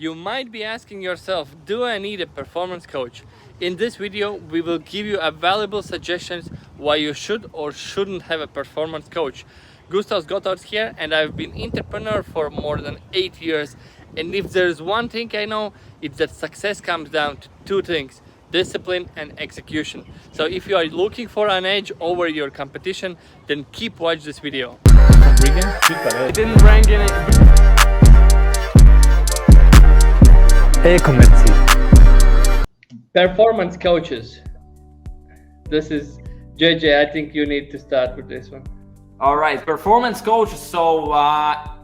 You might be asking yourself, do I need a performance coach? In this video, we will give you a valuable suggestions why you should or shouldn't have a performance coach. Gustav Gotthard here, and I've been entrepreneur for more than 8 years. And if there's one thing I know, it's that success comes down to two things: discipline and execution. So if you are looking for an edge over your competition, then keep watch this video. It didn't rank in it. E-commerci. Performance coaches. This is JJ. I think you need to start with this one. All right, performance coaches. So,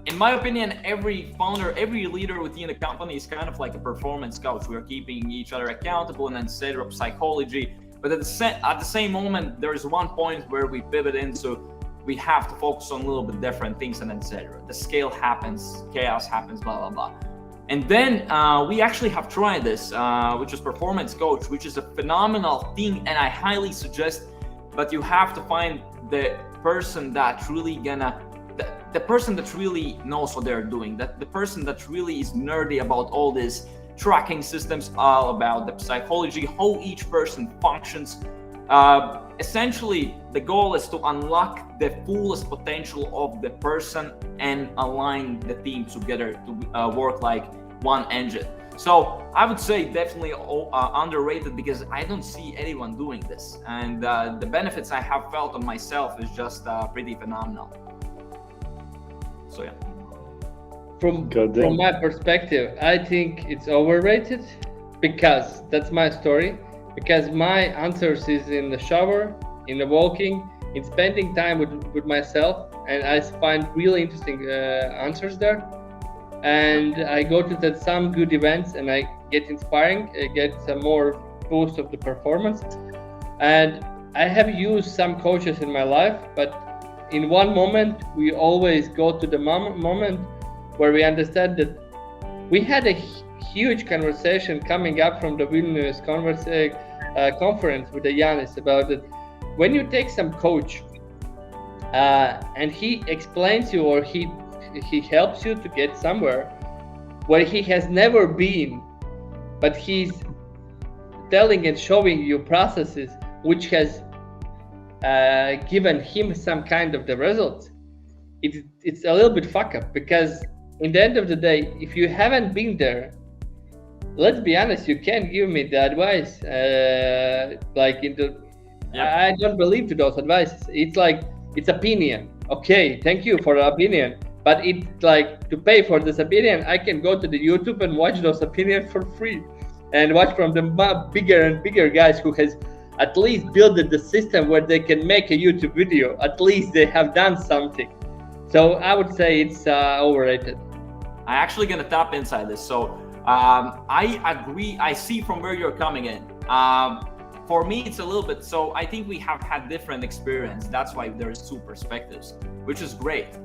in my opinion, every founder, every leader within the company is kind of like a performance coach. We are keeping each other accountable and then set up psychology. But at the same moment, there is one point where we pivot into we have to focus on a little bit different things and etc. The scale happens, chaos happens, blah blah blah. And then we actually have tried this, which is performance coach, which is a phenomenal thing, and I highly suggest. But you have to find the person that really the person that really knows what they're doing, that the person that really is nerdy about all these tracking systems, all about the psychology, how each person functions. Essentially, the goal is to unlock the fullest potential of the person and align the team together to work like one engine. So I would say definitely underrated, because I don't see anyone doing this, and the benefits I have felt on myself is just pretty phenomenal. So yeah. From my perspective, I think it's overrated, because that's my story. Because my answers is in the shower, in the walking, in spending time with myself, and I find really interesting answers there. And I go to some good events and I get inspiring, I get some more boost of the performance. And I have used some coaches in my life, but in one moment, we always go to the moment where we understand that we had a huge conversation coming up from the Vilnius conference with the Yanis about it. When you take some coach and he explains you, or he helps you to get somewhere where he has never been, but he's telling and showing you processes which has given him some kind of the results, it's a little bit fuck up. Because in the end of the day, if you haven't been there, let's be honest, you can't give me the advice I don't believe to those advices. It's like, it's opinion. Okay, thank you for the opinion, but it's like, to pay for this opinion, I can go to the YouTube and watch those opinions for free, and watch from the bigger and bigger guys who has at least built the system where they can make a YouTube video. At least they have done something. So I would say it's overrated. I'm actually gonna tap inside this. So I agree. I see from where you're coming in. For me, it's a little bit, so I think we have had different experience. That's why there's two perspectives, which is great.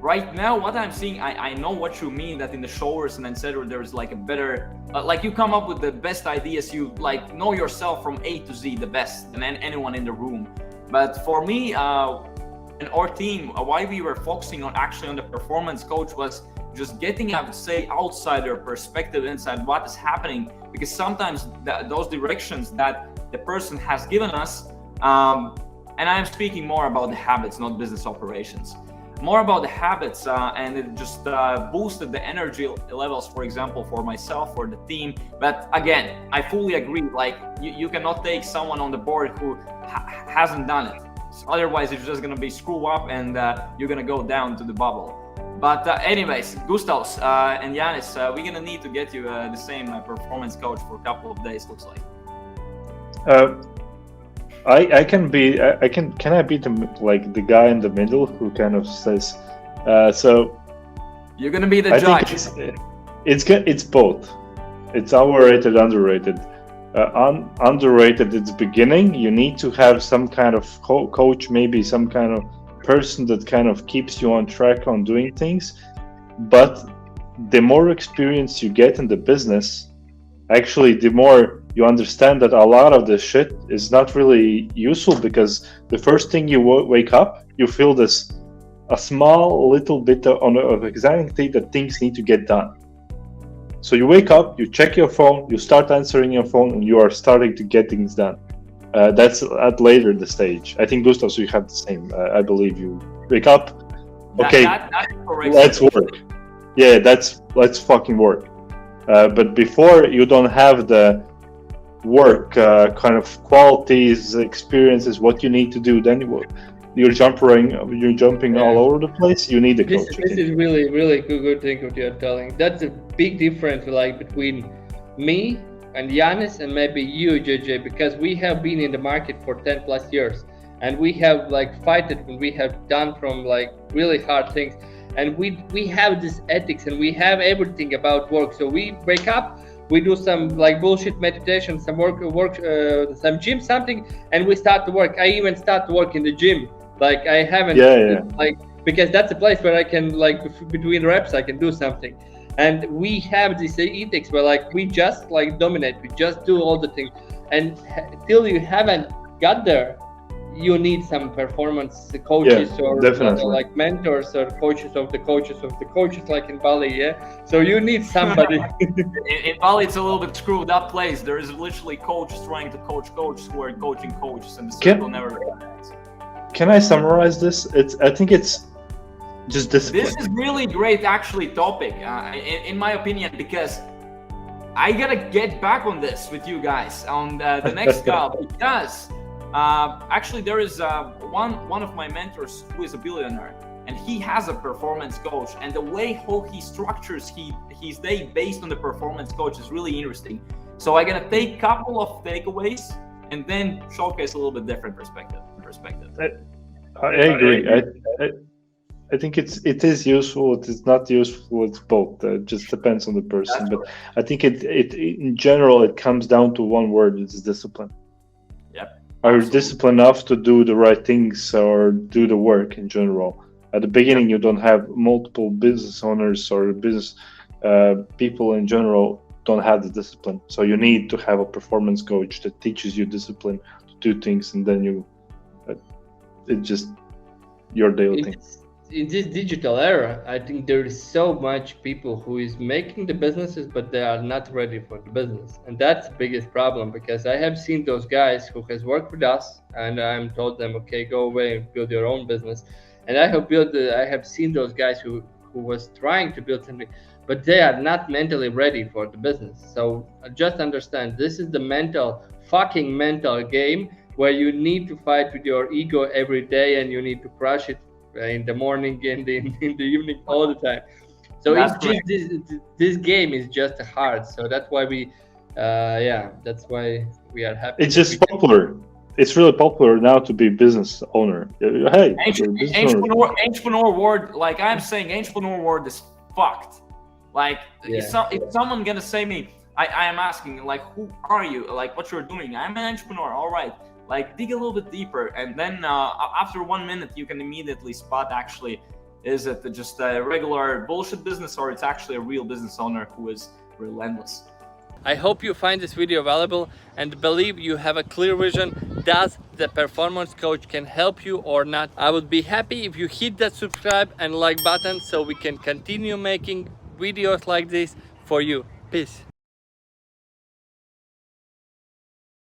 Right now, what I'm seeing, I know what you mean, that in the showers and etc. there's like a better, like you come up with the best ideas, you like know yourself from A to Z the best than anyone in the room. But for me, and our team, why we were focusing on actually on the performance coach was just getting, I would say, outsider perspective inside what is happening, because sometimes those directions that the person has given us, and I am speaking more about the habits, not business operations, more about the habits, and it just boosted the energy levels, for example, for myself, for the team. But again, I fully agree, like you cannot take someone on the board who hasn't done it. Otherwise, it's just going to be screw up and you're going to go down to the bubble. But anyways, Gustavs and Yanis, we're going to need to get you the same performance coach for a couple of days, looks like. Can I be the guy in the middle who kind of says, so you're going to be the I judge. Think it's both. It's overrated, underrated. Underrated at the beginning. You need to have some kind of coach, maybe some kind of person that kind of keeps you on track on doing things. But the more experience you get in the business, actually the more you understand that a lot of this shit is not really useful, because the first thing you wake up, you feel a small little bit of anxiety that things need to get done. So you wake up, you check your phone, you start answering your phone, and you are starting to get things done. That's at later the stage. I think Gustav, so you have the same. I believe you wake up. Okay, that's correct. let's work. Yeah, let's fucking work. But before you don't have the work kind of qualities, experiences, what you need to do, then you're jumping all over the place. You need a coach. This is really good thing what you're telling. That's a big difference like between me and Yanis and maybe you, JJ, because we have been in the market for 10 plus years and we have like fighted and we have done from like really hard things, and we have this ethics and we have everything about work. So we wake up, we do some like bullshit meditation, some some gym, something, and we start to work. I even start to work in the gym. Like I haven't, like, because that's a place where I can like between reps I can do something. And we have this ethics where like we just like dominate, we just do all the things. And till you haven't got there, you need some performance coaches or like mentors or coaches of the coaches like in Bali, so you need somebody. in Bali it's a little bit screwed up place. There is literally coaches trying to coach coaches who are coaching coaches, and the circle never ends. Can I summarize this? I think it's just discipline. This is really great actually topic in my opinion, because I gotta get back on this with you guys on the next call, because actually there is one of my mentors who is a billionaire, and he has a performance coach, and the way how he structures his day based on the performance coach is really interesting. So I'm gonna take a couple of takeaways and then showcase a little bit different perspective. I agree. I think it is useful. It is not useful. It's both. It just depends on the person. But I think it in general it comes down to one word. It's discipline. Yep. Are you disciplined enough to do the right things or do the work in general? At the beginning, you don't have multiple business owners or business people in general don't have the discipline. So you need to have a performance coach that teaches you discipline to do things, and then it's just your daily thing. In this digital era, I think there is so much people who is making the businesses, but they are not ready for the business. And that's the biggest problem, because I have seen those guys who has worked with us and I'm told them, okay, go away and build your own business. And I have seen those guys who was trying to build something, but they are not mentally ready for the business. So just understand, this is the fucking mental game where you need to fight with your ego every day, and you need to crush it in the morning and in the evening all the time. So it's just this game is just hard. So that's why that's why we are happy. It's just popular. It's really popular now to be business owner. Hey, entrepreneur word, like I'm saying, entrepreneur word is fucked. Like if someone gonna say me, I am asking like, who are you? Like what you're doing? I'm an entrepreneur. All right. Like dig a little bit deeper, and then after 1 minute you can immediately spot actually, is it just a regular bullshit business or it's actually a real business owner who is relentless. I hope you find this video valuable and believe you have a clear vision. Does the performance coach can help you or not? I would be happy if you hit that subscribe and like button so we can continue making videos like this for you. Peace.